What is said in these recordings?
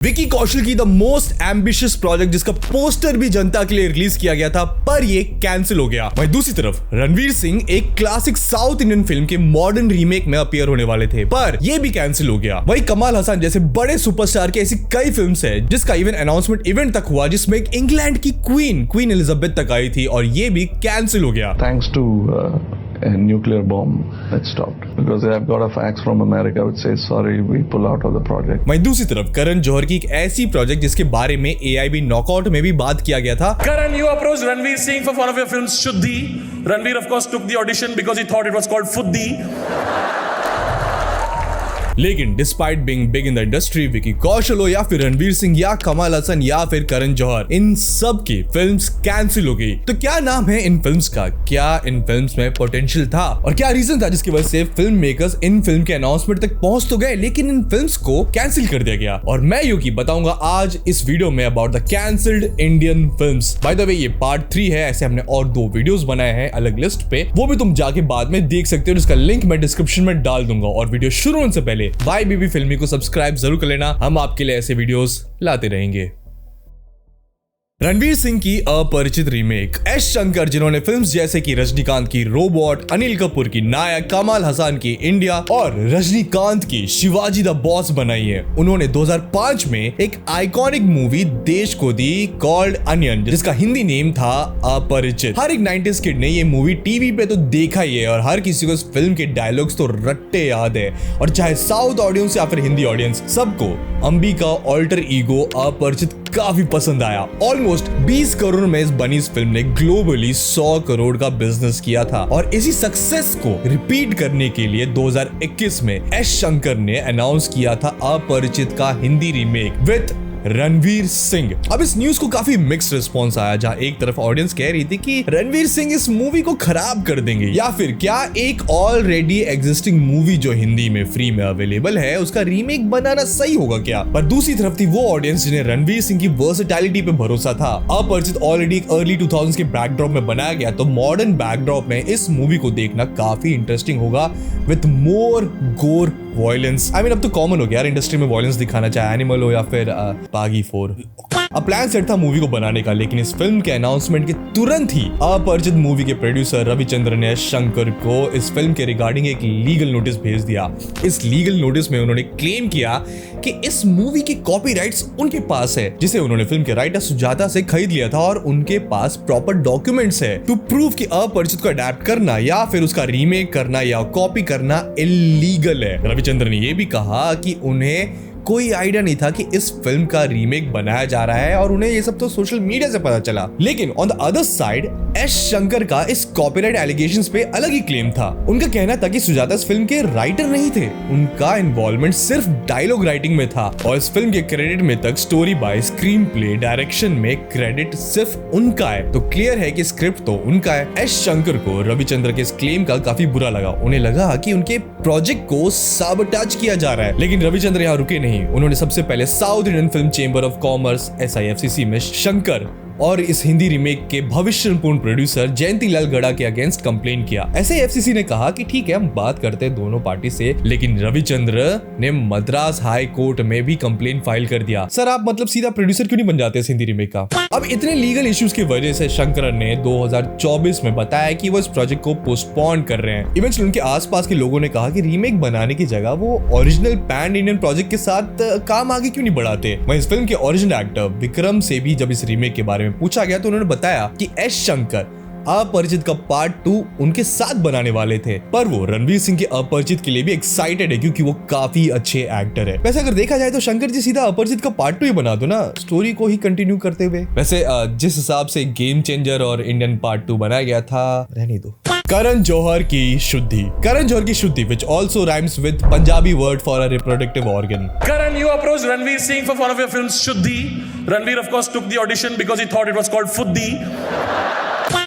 विकी कौशल की the most ambitious project जिसका poster भी जनता के लिए रिलीज किया गया था, पर ये कैंसिल हो गया। वहीं दूसरी तरफ रणवीर सिंह एक क्लासिक साउथ इंडियन फिल्म के मॉडर्न रीमेक में अपीयर होने वाले थे, पर ये भी कैंसिल हो गया। वहीं कमाल हसन जैसे बड़े सुपरस्टार की ऐसी कई फिल्म्स है जिसका इवन अनाउंसमेंट इवेंट तक हुआ, जिसमें एक इंग्लैंड की क्वीन एलिजाबेथ तक आई थी, और ये भी कैंसिल हो गया। Thanks to a nuclear bomb that stopped, because I've got a fax from America which says sorry, we pull out of the project. वहीं दूसरी तरफ करण जौहर की एक ऐसी प्रोजेक्ट जिसके बारे में AIB नॉकआउट में भी बात किया गया था। Karan, you approached Ranveer Singh for one of your films, Shuddhi. Ranveer, of course, took the audition because he thought it was called Fuddhi. लेकिन despite being big in the industry, Vicky Kaushal हो या फिर रणवीर सिंह या कमाल हसन या फिर करण जौहर, इन सब की फिल्म्स कैंसिल हो गई। तो क्या नाम है इन फिल्म्स का? क्या इन फिल्म्स में पोटेंशियल था और क्या रीजन था जिसकी वजह से फिल्म मेकर्स इन फिल्म के अनाउंसमेंट तक पहुंच तो गए लेकिन इन फिल्म्स को कैंसिल कर दिया गया? और मैं युकी बताऊंगा आज इस वीडियो में about the cancelled Indian films. By the way ये पार्ट 3 है, ऐसे हमने और 2 वीडियोस बनाए हैं अलग लिस्ट पे, वो भी तुम जाके बाद में देख सकते हो, इसका लिंक मैं डिस्क्रिप्शन में डाल दूंगा। और वीडियो शुरू होने से पहले बाय बीबी फिल्मी को सब्सक्राइब जरूर कर लेना, हम आपके लिए ऐसे वीडियोस लाते रहेंगे। रणवीर सिंह की अपरिचित रीमेक, एस शंकर जिन्होंने फिल्म्स जैसे कि रजनीकांत की रोबोट, अनिल कपूर की नायक, कमाल हसन की इंडिया और रजनीकांत की शिवाजी द बॉस बनाई है, उन्होंने 2005 में एक आइकॉनिक मूवी देश को दी कॉल्ड अनियन, जिसका हिंदी नेम था अपरिचित। हर एक 90s किड ने ये मूवी टीवी पे तो देखा ही है और हर किसी को इस फिल्म के डायलॉग्स तो रट्टे याद है, और चाहे साउथ ऑडियंस या फिर हिंदी ऑडियंस, सबको अंबिका ऑल्टर ईगो अपरिचित काफी पसंद आया। ऑलमोस्ट 20 करोड़ में इस बनी इस फिल्म ने ग्लोबली 100 करोड़ का बिजनेस किया था, और इसी सक्सेस को रिपीट करने के लिए 2021 में एस शंकर ने अनाउंस किया था अपरिचित का हिंदी रीमेक विद रणवीर सिंह। अब इस न्यूज को काफी मिक्स्ड रिस्पॉन्स आया, जहां एक तरफ ऑडियंस कह रही थी कि रणवीर सिंह इस मूवी को खराब कर देंगे, या फिर क्या एक ऑलरेडी एग्जिस्टिंग मूवी जो हिंदी में फ्री में अवेलेबल है उसका रीमेक बनाना सही होगा क्या? पर दूसरी तरफ थी वो ऑडियंस जिन्हें रणवीर सिंह की वर्सेटैलिटी पे भरोसा था। अपरिचित ऑलरेडी एक अर्ली 2000s के बैकड्रॉप में बनाया गया, तो मॉडर्न बैकड्रॉप में इस मूवी को देखना काफी इंटरेस्टिंग होगा विद मोर गोर वायलेंस। आई मीन अब तो कॉमन हो गया यार इंडस्ट्री में वायलेंस दिखाना, चाहे एनिमल हो या फिर बागी 4। अब प्लान सेट था मूवी को बनाने का, लेकिन इस फिल्म के अनाउंसमेंट के तुरंत ही अपरिचित मूवी के प्रोड्यूसर रविचंद्र ने शंकर को इस फिल्म के रिगार्डिंग एक लीगल नोटिस भेज दिया। इस लीगल नोटिस में उन्होंने क्लेम किया कि इस मूवी के कॉपीराइट्स उनके पास है, जिसे उन्होंने फिल्म के राइटर सुजाता से खरीद लिया था, और उनके पास प्रॉपर डॉक्यूमेंट्स है टू प्रूव कि अपरिचित को अडैप्ट करना या फिर उसका रीमेक करना या कॉपी करना इलीगल है। रविचंद्र ने यह भी कहा कि उन्हें कोई आइडिया नहीं था कि इस फिल्म का रीमेक बनाया जा रहा है, और उन्हें ये सब तो सोशल मीडिया से पता चला। लेकिन on the other side S Shankar का इस कॉपीराइट एलिगेशंस पे अलग ही क्लेम था। उनका कहना था कि सुजाता इस फिल्म के राइटर नहीं थे, उनका इन्वॉल्वमेंट सिर्फ डायलॉग राइटिंग में था, और इस फिल्म के क्रेडिट में तक story by, screen play, direction में क्रेडिट सिर्फ उनका है। तो क्लियर है कि स्क्रिप्ट तो उनका है। एस शंकर को रविचंद्र के इस क्लेम का काफी बुरा लगा, उन्हें लगा कि उनके प्रोजेक्ट को साबोटाज किया जा रहा है। लेकिन रविचंद्र यहाँ रुके नहीं, उन्होंने सबसे पहले south Indian film chamber of commerce SIFCC में शंकर और इस हिंदी रीमेक के भविष्यपूर्ण प्रोड्यूसर जयंती लाल गड़ा के अगेंस्ट कंप्लेन किया। SIFCC ने कहा कि ठीक है हम बात करते हैं दोनों पार्टी से, लेकिन रविचंद्र ने मद्रास हाई कोर्ट में भी कंप्लेन फाइल कर दिया। सर आप मतलब सीधा प्रोड्यूसर क्यों नहीं बन जाते इस हिंदी रीमेक का? अब इतने लीगल इश्यूज की वजह से शंकर ने 2024 में बताया कि वो इस प्रोजेक्ट को पोस्टपोन कर रहे हैं। इवेंचुअली उनके आसपास के लोगों ने कहा कि रीमेक बनाने की जगह वो ओरिजिनल पैन इंडियन प्रोजेक्ट के साथ काम आगे क्यों नहीं बढ़ाते। वहीं इस फिल्म के ओरिजिनल एक्टर विक्रम से भी जब इस रीमेक के बारे में पूछा गया तो उन्होंने बताया कि एस शंकर अपरिचित का पार्ट 2 उनके साथ बनाने वाले थे, पर वो रणवीर सिंह के अपरिचित के लिए भी एक्साइटेड है क्योंकि वो काफी अच्छे एक्टर है। वैसे अगर देखा जाए तो शंकर जी सीधा अपरिचित का पार्ट 2 ही बना दो ना, स्टोरी को ही कंटिन्यू करते हुए। वैसे जिस हिसाब से गेम चेंजर और इंडियन पार्ट 2 बनाया गया था, रहने दो। करण जौहर की शुद्धि, करण जौहर की शुद्धि which also rhymes with Punjabi word for a reproductive organ. Karan, you approached Ranveer Singh for one of your films, Shuddhi. Ranveer, of course, took the audition because he thought it was called Fuddhi.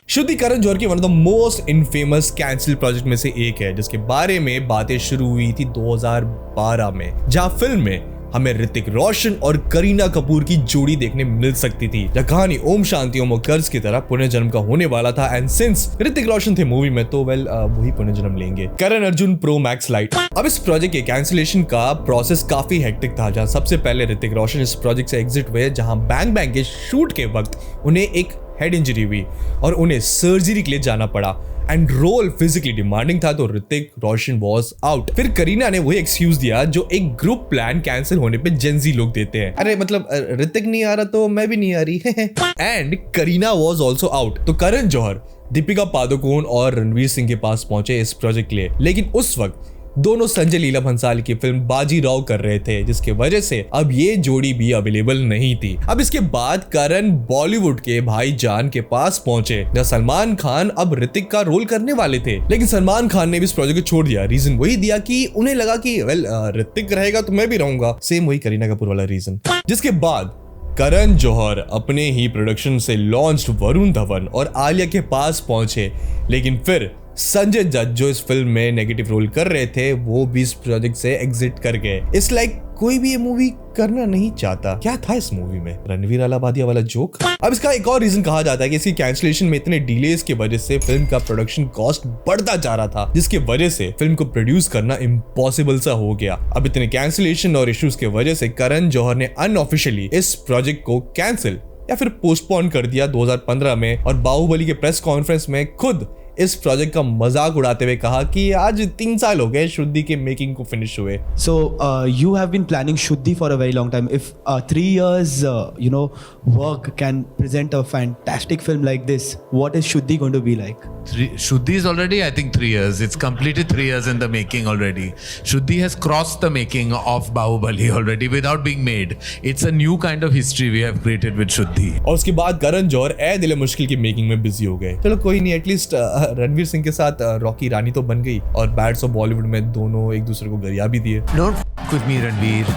शुद्धि करण जौहर की one of the most infamous cancel project में से एक है, जिसके बारे में बातें शुरू हुई थी 2012 में, जहां फिल्म में हमें ऋतिक रोशन और करीना कपूर की जोड़ी देखने मिल सकती थी। जहाँ कहानी ओम शांति ओम कर्ज की तरह पुनर्जन्म का होने वाला था, एंड सिंस ऋतिक रोशन थे मूवी में तो वही पुनर्जन्म लेंगे। Karan Arjun pro max light. अब इस प्रोजेक्ट के कैंसिलेशन का प्रोसेस काफी हेक्टिक था, जहाँ सबसे पहले ऋतिक रोशन इस प्रोजेक्ट से एग्जिट हुए, जहाँ बैंग बैंग के शूट के वक्त उन्हें एक हेड इंजरी हुई और उन्हें सर्जरी के लिए जाना पड़ा एंड रोल फिजिकली डिमांडिंग था, तो ऋतिक रोशन वॉज आउट। फिर करीना ने वही एक्सक्यूज दिया जो एक ग्रुप प्लान कैंसिल होने पे जेंजी लोग देते हैं, अरे मतलब ऋतिक नहीं आ रहा तो मैं भी नहीं आ रही and Kareena was also out. तो करण जौहर, दीपिका पादुकोण और रणवीर सिंह के पास पहुंचे इस प्रोजेक्ट के लिए, लेकिन उस वक्त दोनों संजय लीला भंसाली की फिल्म बाजीराव कर रहे थे, जिसके वजह से अब ये जोड़ी भी अवेलेबल नहीं थी। अब इसके बाद करण बॉलीवुड के भाईजान के पास पहुंचे, जहां सलमान खान अब ऋतिक का रोल करने वाले थे, लेकिन सलमान खान ने भी इस प्रोजेक्ट को छोड़ दिया। रीजन वही दिया कि उन्हें लगा कि ऋतिक रहेगा तो मैं भी रहूंगा, सेम वही करीना कपूर वाला रीजन। जिसके बाद करण जौहर अपने ही प्रोडक्शन से लॉन्च्ड वरुण धवन और आलिया के पास पहुंचे, लेकिन फिर संजय दत्त जो इस फिल्म में नेगेटिव रोल कर रहे थे वो भी इस प्रोजेक्ट से एग्जिट कर गए। इट्स लाइक कोई भी ये मूवी करना नहीं चाहता। क्या था इस मूवी में, रणवीर अलाहाबादिया वाला जोक? अब इसका एक और रीजन कहा जाता है कि इसकी कैंसिलेशन में इतने डिलेज की वजह से फिल्म का प्रोडक्शन कॉस्ट बढ़ता जा रहा था, जिसकी वजह से फिल्म को प्रोड्यूस करना इम्पॉसिबल सा हो गया। अब इतने कैंसिलेशन और इश्यूज की वजह से करण जौहर ने अनऑफिशियली इस प्रोजेक्ट को कैंसिल या फिर पोस्टपोन कर दिया 2015 में, और बाहुबली के प्रेस कॉन्फ्रेंस में खुद इस प्रोजेक्ट का मजाक उड़ाते हुए कहा कि आज 3 साल हो गए शुद्धि के मेकिंग को फिनिश हुए। So you have been planning Shuddhi for a very long time. If 3 years work can present a fantastic film like this, what is Shuddhi going to be like? Shuddhi is already, I think, 3 years. It's completed 3 years in the making already. Shuddhi has crossed the making of Bahubali already without being made. It's a new kind of history we have created with Shuddhi. और उसके बाद करण जौहर ए दिल मुश्किल की making में busy हो गए। चलो कोई नहीं, एटलीस्ट रणवीर सिंह के साथ रॉकी रानी तो बन गई, और बैड्स ऑफ बॉलीवुड में दोनों एक दूसरे को गरिया भी दिए। Don't f with me, Ranveer.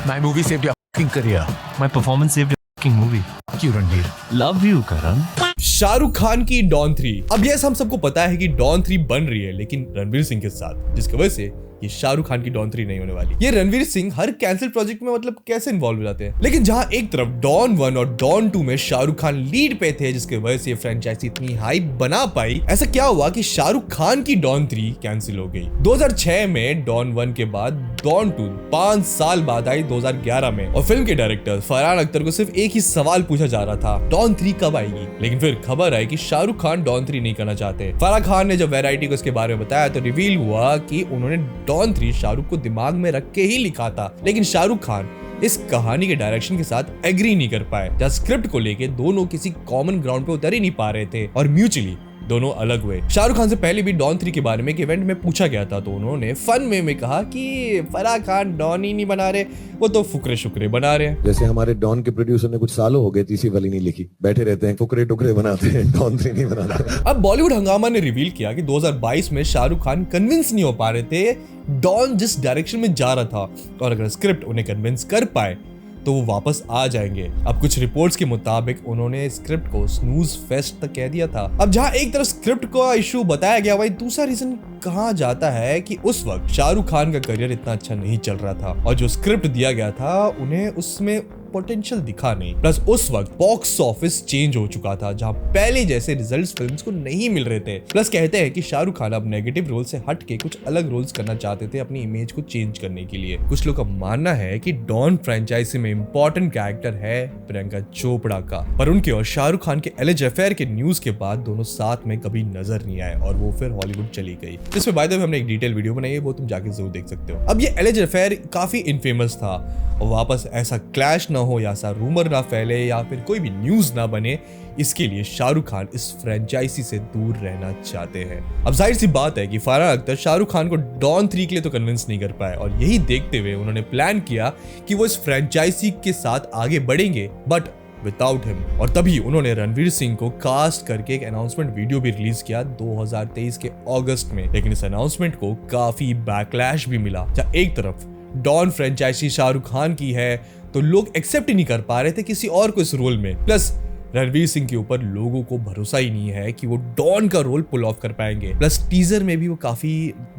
My movie saved your f***ing career. My performance saved your f***ing movie. Fuck you, Ranveer. Love you, Karan. Shahrukh Khan की डॉन 3। अब यस हम सबको पता है कि डॉन 3 बन रही है, लेकिन रणवीर सिंह के साथ, जिसकी वजह से ये शाहरुख खान की डॉन 3 नहीं होने वाली। ये रणवीर सिंह हर कैंसिल प्रोजेक्ट में मतलब कैसे इन्वॉल्व हो जाते हैं। लेकिन जहां एक तरफ डॉन 1 और डॉन 2 में शाहरुख खान लीड पे थे, जिसके वजह से ये फ्रेंचाइजी इतनी हाइप बना पाई, ऐसा क्या हुआ कि शाहरुख खान की डॉन 3 कैंसिल हो गई। 2006 में डॉन 1 के बाद डॉन 2 5 साल बाद आई 2011 में, और फिल्म के डायरेक्टर फरहान अख्तर को सिर्फ एक ही सवाल पूछा जा रहा था, डॉन 3 कब आएगी। लेकिन फिर खबर आई कि शाहरुख खान डॉन 3 नहीं करना चाहते। फराह खान ने जब वैरायटी को इसके बारे में बताया तो रिवील हुआ कि उन्होंने डॉन 3 शाहरुख को दिमाग में रख के ही लिखा था, लेकिन शाहरुख खान इस कहानी के डायरेक्शन के साथ एग्री नहीं कर पाए। जहाँ स्क्रिप्ट को लेके दोनों किसी कॉमन ग्राउंड पे उतर ही नहीं पा रहे थे और म्यूचुअली दोनों अलग हुए। शाहरुख खान से पहले भी डॉन 3 के बारे में एक इवेंट में पूछा गया था, तो उन्होंने फन में कहा कि फराह खान डॉन ही नहीं बना रहे, वो तो फुकरे शुकरे बना रहे हैं। जैसे हमारे डॉन के प्रोड्यूसर ने कुछ सालों हो गए तीसरी वाली नहीं लिखी, बैठे रहते हैं फुकरे टुकरे बनाते हैं, डॉन 3 नहीं बनाते। अब बॉलीवुड हंगामा ने रिवील किया कि 2022 में शाहरुख खान कन्विंस नहीं हो पा रहे थे डॉन जिस डायरेक्शन में जा रहा था, और अगर स्क्रिप्ट उन्हें कन्विंस कर पाए तो वो वापस आ जाएंगे। अब कुछ रिपोर्ट्स के मुताबिक उन्होंने स्क्रिप्ट को स्नूज फेस्ट तक कह दिया था। अब जहां एक तरफ स्क्रिप्ट का इशू बताया गया, वही दूसरा रीजन कहा जाता है कि उस वक्त शाहरुख खान का करियर इतना अच्छा नहीं चल रहा था, और जो स्क्रिप्ट दिया गया था उन्हें उसमें पोटेंशियल दिखा नहीं। प्लस उस वक्त बॉक्स ऑफिस चेंज हो चुका था, जहां पहले जैसे रिजल्ट्स फिल्म्स को नहीं मिल रहे थे। प्लस कहते हैं कि शाहरुख खान अब नेगेटिव रोल से हट के कुछ अलग रोल्स करना चाहते थे अपनी इमेज को चेंज करने के लिए। कुछ लोग का मानना है कि डॉन फ्रेंचाइजी में इंपॉर्टेंट कैरेक्टर है प्रियंका चोपड़ा का, पर उनके और शाहरुख खान के एलिज अफेयर के न्यूज के बाद दोनों साथ में कभी नजर नहीं आए और वो फिर हॉलीवुड चली गई। इसमें बाय द वे हमने एक डिटेल वीडियो बनाई है, वो तुम जाके जरूर देख सकते हो। अब ये एलिज अफेयर काफी इनफेमस था, और वापस ऐसा क्लैश ना हो या ऐसा रूमर ना फैले या फिर कोई भी न्यूज ना बने, इसके लिए शाहरुख खान इस फ्रेंचाइजी से दूर रहना चाहते हैं। अब जाहिर सी बात है कि फरहान अख्तर शाहरुख खान को डॉन 3 के लिए तो कन्विंस नहीं कर पाए, और यही देखते हुए उन्होंने प्लान किया कि वो इस फ्रेंचाइजी के साथ आगे बढ़ेंगे बट विदाउट हिम। और तभी उन्होंने रणवीर सिंह को कास्ट करके एक अनाउंसमेंट वीडियो भी रिलीज किया 2023 के अगस्त में। लेकिन इस अनाउंसमेंट को काफी बैकलैश भी मिला। जहाँ एक तरफ डॉन फ्रेंचाइजी शाहरुख खान की है तो लोग एक्सेप्ट ही नहीं कर पा रहे थे किसी और को इस रोल में। प्लस रणवीर सिंह के ऊपर लोगों को भरोसा ही नहीं है कि वो डॉन का रोल पुल ऑफ कर पाएंगे। प्लस टीजर में भी वो काफी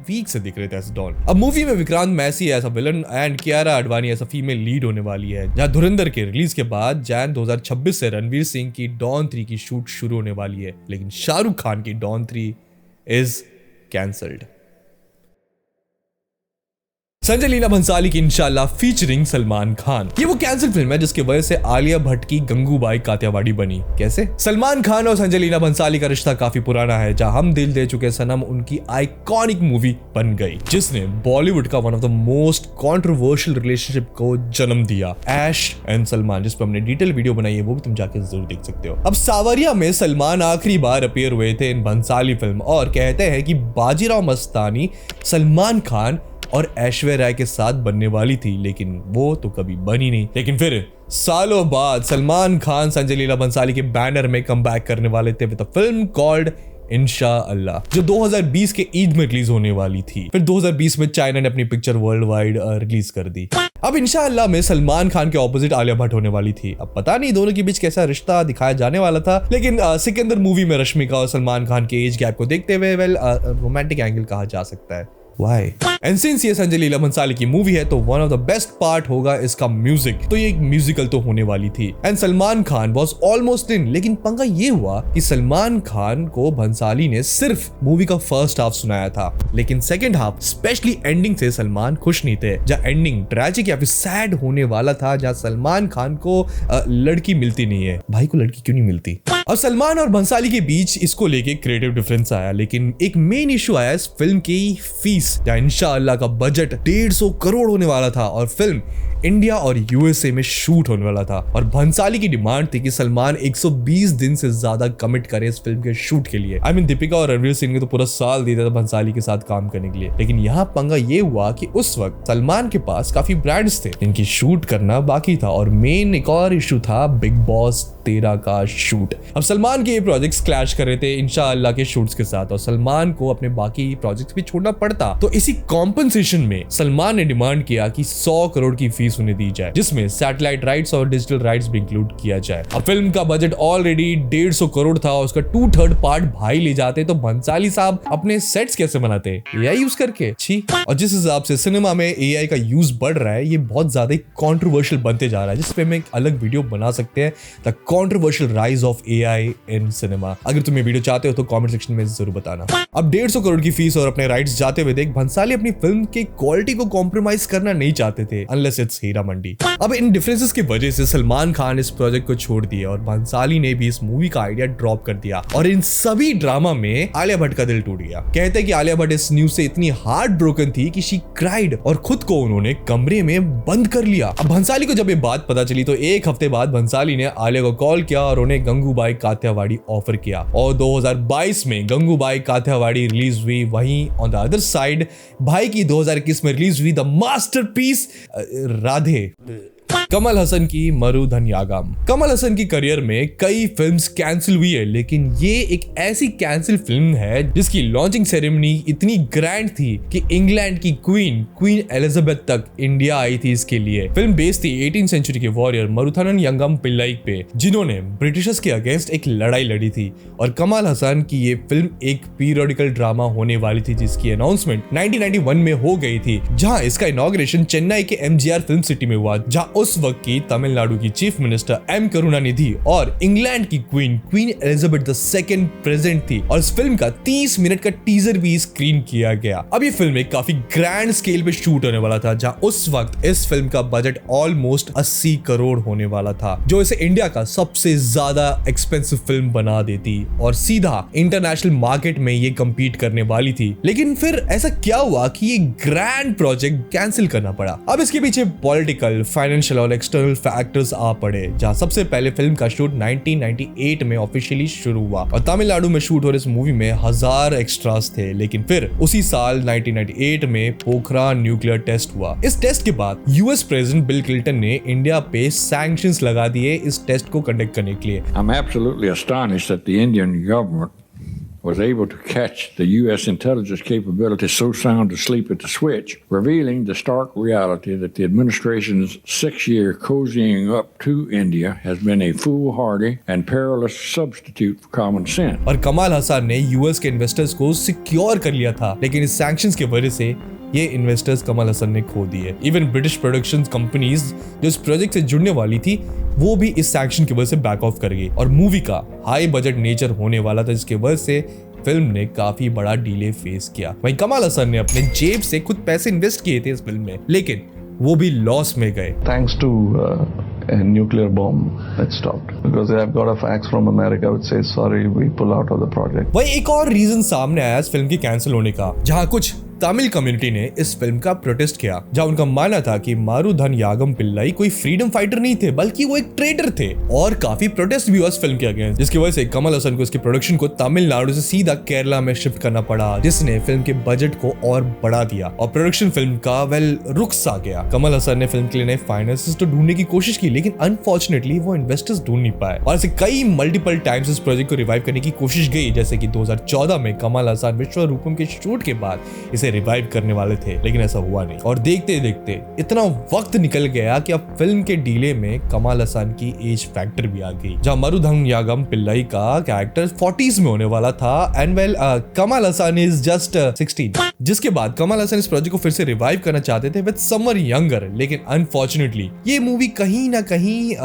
वीक से दिख रहे थे एज डॉन। अब मूवी में विक्रांत मैसी ऐसा विलन एंड कियारा आडवाणी ऐसा फीमेल लीड होने वाली है, जहां धुरंधर के रिलीज के बाद जैन 2026 से रणवीर सिंह की डॉन 3 की शूट शुरू होने वाली है, लेकिन शाहरुख खान की don 3 is cancelled. Sanjay Leela Bhansali की इंशाल्लाह फीचरिंग सलमान खान, ये वो कैंसिल फिल्म है जिसकी वजह से आलिया भट्ट की गंगूबाई कातियावाड़ी बनी। कैसे? सलमान खान और संजय लीला भंसाली का रिश्ता काफी पुराना है, जहां हम दिल दे चुके सनम उनकी आइकॉनिक मूवी बन गई, जिसने बॉलीवुड का one of the most controversial relationship को जन्म दिया, ऐश एंड सलमान, जिस पर हमने डिटेल वीडियो बनाई है, वो भी तुम जाके जरूर देख सकते हो। अब सावरिया में सलमान आखिरी बार अपीयर हुए थे इन भंसाली फिल्म, और कहते हैं कि बाजीराव मस्तानी सलमान खान और ऐश्वर्या राय के साथ बनने वाली थी, लेकिन वो तो कभी बनी नहीं। लेकिन फिर सालों बाद सलमान खान संजय लीला भंसाली के बैनर में कमबैक करने वाले थे विद अ फिल्म कॉल्ड इंशाअल्लाह, जो 2020 के ईद में रिलीज होने वाली थी। फिर 2020 में चाइना ने अपनी पिक्चर वर्ल्ड वाइड रिलीज कर दी। अब इंशाअल्लाह में सलमान खान के ऑपोजिट आलिया भट्ट होने वाली थी। अब पता नहीं दोनों के बीच कैसा रिश्ता दिखाया जाने वाला था, लेकिन सिकंदर मूवी में रश्मिका और सलमान खान के एज गैप को देखते हुए रोमांटिक एंगल कहा जा सकता है। Why? And since ये संजय लीला भंसाली की मूवी है तो one of the best part होगा इसका म्यूजिक, तो ये एक म्यूजिकल तो होने वाली थी। And Salman Khan was almost in, लेकिन पंगा ये हुआ कि सलमान खान को भंसाली ने सिर्फ मूवी का फर्स्ट हाफ सुनाया था, लेकिन सेकंड हाफ स्पेशली एंडिंग से सलमान खुश नहीं थे, जहां एंडिंग ट्रैजिक या फिर सैड होने वाला था, जहां सलमान खान को लड़की मिलती नहीं है। भाई को लड़की क्यों नहीं मिलती? अब सलमान और भंसाली के बीच इसको लेके क्रिएटिव डिफरेंस आया, लेकिन एक मेन इशू आया इस फिल्म की फीस, जहां इंशाअल्लाह का बजट 150 करोड़ होने वाला था और फिल्म इंडिया और यूएसए में शूट होने वाला था, और भंसाली की डिमांड थी कि सलमान 120 दिन से ज्यादा कमिट करे इस फिल्म के शूट के लिए। आई मीन दीपिका और रणवीर सिंह ने तो पूरा साल दिया था भंसाली के साथ काम करने के लिए, लेकिन यहाँ पंगा ये हुआ कि उस वक्त सलमान के पास काफी ब्रांड्स थे जिनकी शूट करना बाकी था, और मेन एक और इशू था बिग बॉस 13 का शूट। अब सलमान के ये प्रोजेक्ट्स क्लैश कर रहे थे इंशाअल्लाह के शूट्स के साथ, और सलमान को अपने बाकी प्रोजेक्ट्स भी छोड़ना पड़ता। तो इसी कॉम्पनसेशन में सलमान ने डिमांड किया कि 100 करोड़ की फीस उन्हें दी जाए, जिसमें सैटेलाइट राइट्स और डिजिटल राइट्स भी इंक्लूड किया जाए। अब फिल्म का बजट ऑलरेडी 150 करोड़ था, उसका 2/3 पार्ट भाई ले जाते तो भंसाली साहब अपने सेट्स कैसे बनाते? एआई यूज करके। छी। और जिस हिसाब से सिनेमा में एआई का यूज बढ़ रहा है, ये बहुत ज्यादा कंट्रोवर्शियल बनते जा रहा है, जिसपे हम एक अलग वीडियो बना सकते हैं, the controversial rise of AI in cinema. अगर तुम ये वीडियो चाहते हो तो कमेंट सेक्शन में जरूर बताना। अब 150 करोड़ की फीस और अपने राइट्स जाते हुए देख भंसाली अपनी फिल्म की क्वालिटी को कॉम्प्रोमाइज करना नहीं चाहते थे, अनलेस इट्स हीरा मंडी। अब इन डिफरेंसेस की वजह से सलमान खान इस प्रोजेक्ट को छोड़ दिया और भंसाली ने भी इस मूवी का आइडिया ड्रॉप कर दिया, और इन सभी ड्रामा में आलिया भट्ट का दिल टूट गया। कहते हैं कि आलिया भट्ट इस न्यूज से इतनी हार्ट ब्रोकन थी कि शी क्राइड और खुद को उन्होंने कमरे में बंद कर लिया। अब भंसाली को जब ये बात पता चली तो एक हफ्ते बाद भंसाली ने आलिया को कॉल किया और उन्हें गंगूबाई कातियावाड़ी ऑफर किया, और 2022 में गंगूबाई कातियावाड़ी रिलीज हुई। वहीं ऑन द अदर साइड भाई की 2021 में रिलीज हुई द मास्टरपीस राधे, कमल हसन की मरुधन्यागम। कमल हसन की करियर में कई फिल्म्स कैंसिल हुई है, लेकिन ये एक ऐसी कैंसिल फिल्म है जिसकी लॉन्चिंग सेरेमनी इतनी ग्रैंड थी कि इंग्लैंड की क्वीन एलिजाबेथ तक इंडिया आई थी इसके लिए। फिल्म बेस्ड थी 18वीं सेंचुरी के वॉरियर मरुधन्यागम पिल्लाई पे, जिन्होंने ब्रिटिशर्स के अगेंस्ट एक लड़ाई लड़ी थी। और कमल हसन की ये फिल्म एक पीरियोडिकल ड्रामा होने वाली थी, जिसकी अनाउंसमेंट 1991 में हो गई थी, जहां इसका इनॉग्रेशन चेन्नई के एमजीआर फिल्म सिटी में हुआ, जहां उस वक्त की तमिलनाडु की चीफ मिनिस्टर एम करुणानिधि और इंग्लैंड की क्वीन एलिजाबेथ II प्रेजेंट थी, और इस फिल्म का 30 मिनट का टीजर भी स्क्रीन किया गया। अब ये फिल्म एक काफी ग्रैंड स्केल पे शूट होने वाला था, जहां उस वक्त इस फिल्म का बजट ऑलमोस्ट 80 करोड़ होने वाला था, जो इसे इंडिया का सबसे ज्यादा एक्सपेंसिव फिल्म बना देती और सीधा इंटरनेशनल मार्केट में ये कम्पीट करने वाली थी। लेकिन फिर ऐसा क्या हुआ कि ये ग्रैंड प्रोजेक्ट कैंसिल करना पड़ा? अब इसके पीछे पॉलिटिकल, फाइनेंशियल और एक्सटर्नल फैक्टर्स आ पड़े, जहां सबसे पहले फिल्म का शूट 1998 में ऑफिशियली शुरू हुआ, और तमिलनाडु में शूट हो रही इस मूवी में 1000 एक्स्ट्रास थे। लेकिन फिर उसी साल 1998 में पोखरान न्यूक्लियर टेस्ट हुआ। इस टेस्ट के बाद यूएस प्रेसिडेंट बिल क्लिंटन ने इंडिया पे सैंक्शंस लगा दिए इस टेस्ट को कंडक्ट करने के लिए। I'm absolutely astonished that the Indian government was able to catch the U.S. intelligence capability so sound asleep at the switch, revealing the stark reality that the administration's 6-year cozying up to India has been a foolhardy and perilous substitute for common sense. और कमाल हसन ने US के investors को secure कर लिया था, लेकिन इस सैंक्शंस की वजह से ये इन्वेस्टर्स कमाल हसन ने खो दिए। इवन ब्रिटिश प्रोडक्शन कंपनीज जो इस प्रोजेक्ट से जुड़ने वाली थी वो भी इस सैंक्शन की वजह से बैक ऑफ कर गई, और मूवी का हाई बजट नेचर होने वाला था जिसकी वजह से फिल्म ने काफी बड़ा डिले फेस किया। वहीं कमाल हसन ने अपने जेब से खुद पैसे इन्वेस्ट किए थे इस फिल्म में, लेकिन वो भी लॉस में गए। Thanks to a nuclear bomb that stopped because I've got a fax from America which says sorry we pull out of the project. वही एक और रीजन सामने आया इस फिल्म की कैंसिल होने का, जहां कुछ तमिल कम्युनिटी ने इस फिल्म का प्रोटेस्ट किया, जहां उनका मानना था कि मारुधन यागम पिल्लाई कोई फ्रीडम फाइटर नहीं थे बल्कि वो एक ट्रेडर थे, और काफी प्रोटेस्ट भी हुआ इस फिल्म के अगेंस्ट, जिसकी वजह से कमल हसन को इसकी प्रोडक्शन को तमिलनाडु से सीधा केरला में शिफ्ट करना पड़ा, जिसने फिल्म के बजट को और बढ़ा दिया और प्रोडक्शन फिल्म का रुक सा गया। कमल हसन ने फिल्म के लिए नए फाइनेंसेस तो ढूंढने की कोशिश की, लेकिन अनफॉर्चुनेटली वो इन्वेस्टर्स ढूंढ नहीं पाए, और ऐसे कई मल्टीपल टाइम्स इस प्रोजेक्ट को रिवाइव करने की कोशिश गई, जैसे कि 2014 में कमल हसन विश्वरूपम के शूट के बाद इसे रिवाइव करने वाले थे, लेकिन ऐसा हुआ नहीं। और देखते देखते इतना वक्त निकल गया कि अब फिल्म के डीले में कमल हसन की एज फैक्टर भी आ गई, जहां मारुधन यागम पिल्लाई का कैरेक्टर 40s में होने वाला था, and Kamal Haasan is just 16। जिसके बाद कमल हसन इस प्रोजेक्ट को फिर से रिवाइव करना चाहते थे विद समवन यंगर, लेकिन अनफॉर्चुनेटली ये मूवी कहीं ना कहीं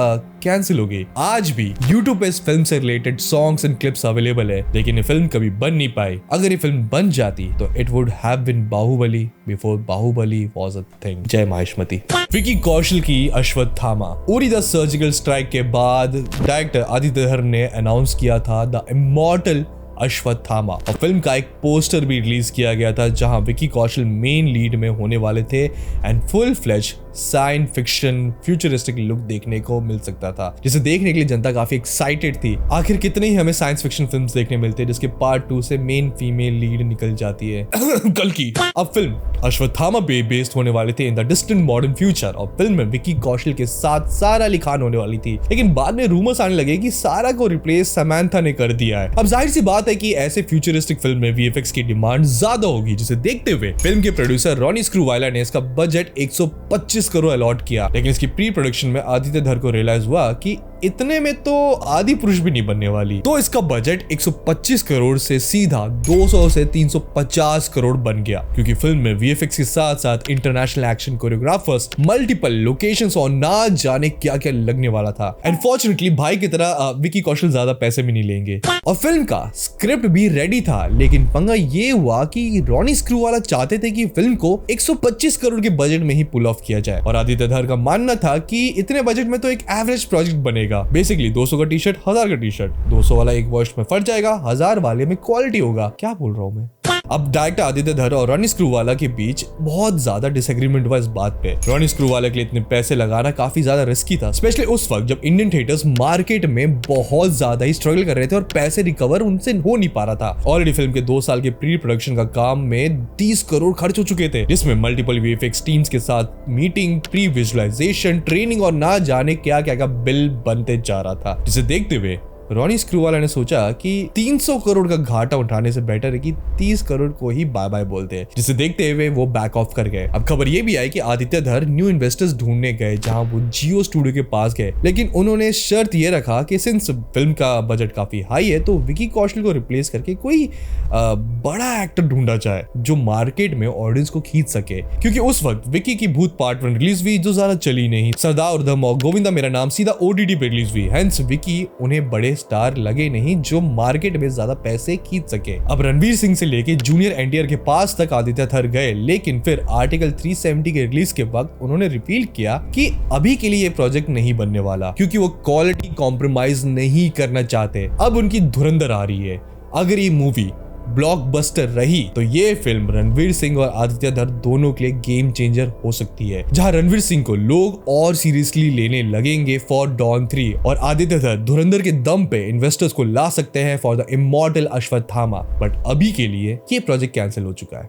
कैंसिल हो गई। आज भी YouTube पे इस फिल्म से related songs and clips available है, लेकिन ये फिल्म कभी बन नहीं पाई। अगर ये फिल्म बन जाती तो it would have been Baahubali before Baahubali was a thing. Jai Mahishmati. Vicky Kaushal की Ashwatthama. Uri the surgical strike के बाद डायरेक्टर आदित्य धर ने अनाउंस किया था द इमॉर्टल अश्वत्थामा, और फिल्म का एक पोस्टर भी रिलीज किया गया था जहां विकी कौशल मेन लीड में होने वाले थे, and full fledge science fiction futuristic look देखने को मिल सकता था, जिसे देखने के लिए जनता काफी एक्साइटेड थी। आखिर कितने ही हमें साइंस फिक्शन फिल्म्स देखने मिलते हैं जिसके पार्ट 2 से मेन फीमेल लीड निकल जाती है कल की। अब फिल्म अश्वत्थामा पे बेस्ड होने वाले थे in the distant modern future, और फिल्म में विकी कौशल के साथ सारा अली खान होने वाली थी, लेकिन बाद में रूमर्स आने लगे कि सारा को रिप्लेस समंथा ने कर दिया है। अब जाहिर सी बात है कि ऐसे फ्यूचरिस्टिक फिल्म में वीएफएक्स की डिमांड ज्यादा होगी, जिसे देखते हुए फिल्म के प्रोड्यूसर रॉनी स्क्रूवाला ने इसका बजट 125 करोड़ अलॉट किया, लेकिन इसकी प्री प्रोडक्शन में आदित्य धर को रियलाइज हुआ कि इतने में तो आदि पुरुष भी नहीं बनने वाली, तो इसका बजट 125 करोड़ से सीधा 200 से 350 करोड़ बन गया, क्योंकि फिल्म में वीएफएक्स के साथ साथ international action choreographers, multiple locations और ना जाने क्या क्या लगने वाला था। अनफॉर्चुनेटली भाई की तरह विकी कौशल ज्यादा पैसे भी नहीं लेंगे, और फिल्म का स्क्रिप्ट भी रेडी था, लेकिन पंगा ये हुआ कि रॉनी स्क्रूवाला चाहते थे कि फिल्म को 125 करोड़ के बजट में ही पुल ऑफ किया जाए, और आदित्य धर का मानना था कि इतने बजट में तो एक एवरेज प्रोजेक्ट बनेगा। बेसिकली 200 का टी शर्ट 1000 का टी शर्ट, 200 वाला एक वॉश में फट जाएगा, 1000 वाले में क्वालिटी होगा। क्या बोल रहा हूं मैं। अब डायरेक्टर आदित्य धर और रॉनी स्क्रूवाला के बीच बहुत ज्यादा डिसएग्रीमेंट हुआ इस बात पे। रॉनी स्क्रूवाला के लिए इतने पैसे लगाना काफी ज्यादा रिस्की था, स्पेशली उस वक्त जब इंडियन थिएटर्स मार्केट में बहुत ज्यादा ही स्ट्रगल कर रहे थे और पैसे रिकवर उनसे हो नहीं पा रहा था। ऑलरेडी फिल्म के 2 साल के प्री प्रोडक्शन का काम में 30 करोड़ खर्च हो चुके थे, जिसमें मल्टीपल वीएफएक्स टीम्स के साथ मीटिंग, प्री विजुअलाइजेशन, ट्रेनिंग और ना जाने क्या क्या का बिल बनते जा रहा था, जिसे देखते हुए रॉनी स्क्रूवाला ने सोचा कि 300 करोड़ का घाटा उठाने से बेटर है कि 30 करोड़ को ही बाय बाय बोलते हैं, जिसे देखते हुए वो बैक ऑफ कर गए। अब खबर ये भी आई कि आदित्य धर न्यू इन्वेस्टर्स ढूंढने गए, जहां वो जियो स्टूडियो के पास गए, लेकिन उन्होंने शर्त ये रखा कि सिंस फिल्म का बजट काफी हाई है तो विकी कौशल को रिप्लेस करके कोई बड़ा एक्टर ढूंढा जाए जो मार्केट में ऑडियंस को खींच सके, क्योंकि उस वक्त विकी की भूत पार्ट 1 रिलीज हुई जो ज्यादा चली नहीं, सरदार उधम और गोविंदा मेरा नाम सीधा ओटीटी पे रिलीज हुई, हेंस विकी उन्हें बड़े स्टार लगे नहीं जो मार्केट में ज्यादा पैसे खींच सके। अब रणवीर सिंह से लेके जूनियर एनटीआर के पास तक आदित्य धर गए, लेकिन फिर आर्टिकल 370 के रिलीज के वक्त उन्होंने रिवील किया कि अभी के लिए ये प्रोजेक्ट नहीं बनने वाला, क्योंकि वो क्वालिटी कॉम्प्रोमाइज नहीं करना चाहते। अब उनकी धुरंधर आ रही है। अगर ये मूवी ब्लॉकबस्टर रही तो ये फिल्म रणवीर सिंह और आदित्य धर दोनों के लिए गेम चेंजर हो सकती है, जहां रणवीर सिंह को लोग और सीरियसली लेने लगेंगे फॉर डॉन 3 और आदित्य धर धुरंधर के दम पे इन्वेस्टर्स को ला सकते हैं for the immortal Ashwatthama. But अभी के लिए ये प्रोजेक्ट कैंसिल हो चुका है।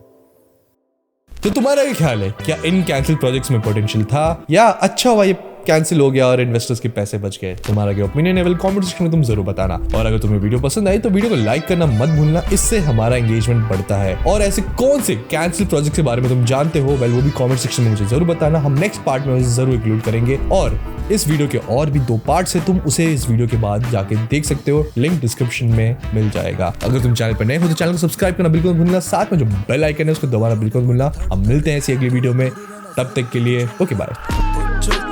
तो तुम्हारा क्या ख्याल है, क्या इन कैंसिल प्रोजेक्ट्स में पोटेंशियल था या अच्छा हुआ ये कैंसिल हो गया और इन्वेस्टर्स के पैसे बच गए? तुम्हारा क्या ओपिनियन है? वेल कमेंट सेक्शन में तुम जरूर बताना। और अगर तुम्हें वीडियो पसंद आई तो वीडियो को लाइक करना मत भूलना, इससे हमारा एंगेजमेंट बढ़ता है। और ऐसे कौन से कैंसिल प्रोजेक्ट के बारे में तुम जानते हो, वेल वो भी कमेंट सेक्शन में मुझे जरूर बताना। हम नेक्स्ट पार्ट में उसे जरूर इंक्लूड करेंगे। और इस वीडियो के और भी 2 पार्ट्स है, तुम उसे इस वीडियो के बाद जाके देख सकते हो, लिंक डिस्क्रिप्शन में मिल जाएगा। अगर तुम चैनल पर नए हो तो चैनल को सब्सक्राइब करना बिल्कुल मत भूलना, साथ में जो बेल आइकन है उसको दबाना बिल्कुल मत भूलना। हम मिलते हैं ऐसी अगली वीडियो में, तब तक के लिए ओके बाय।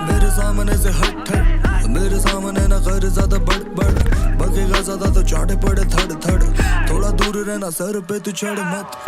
मेरे सामने से हट हट, मेरे सामने ना कर ज्यादा बड़ बड़, बगेगा ज्यादा तो चाटे पड़े थड़ थड़, थोड़ा दूर रहना सर पे तू चढ़ मत।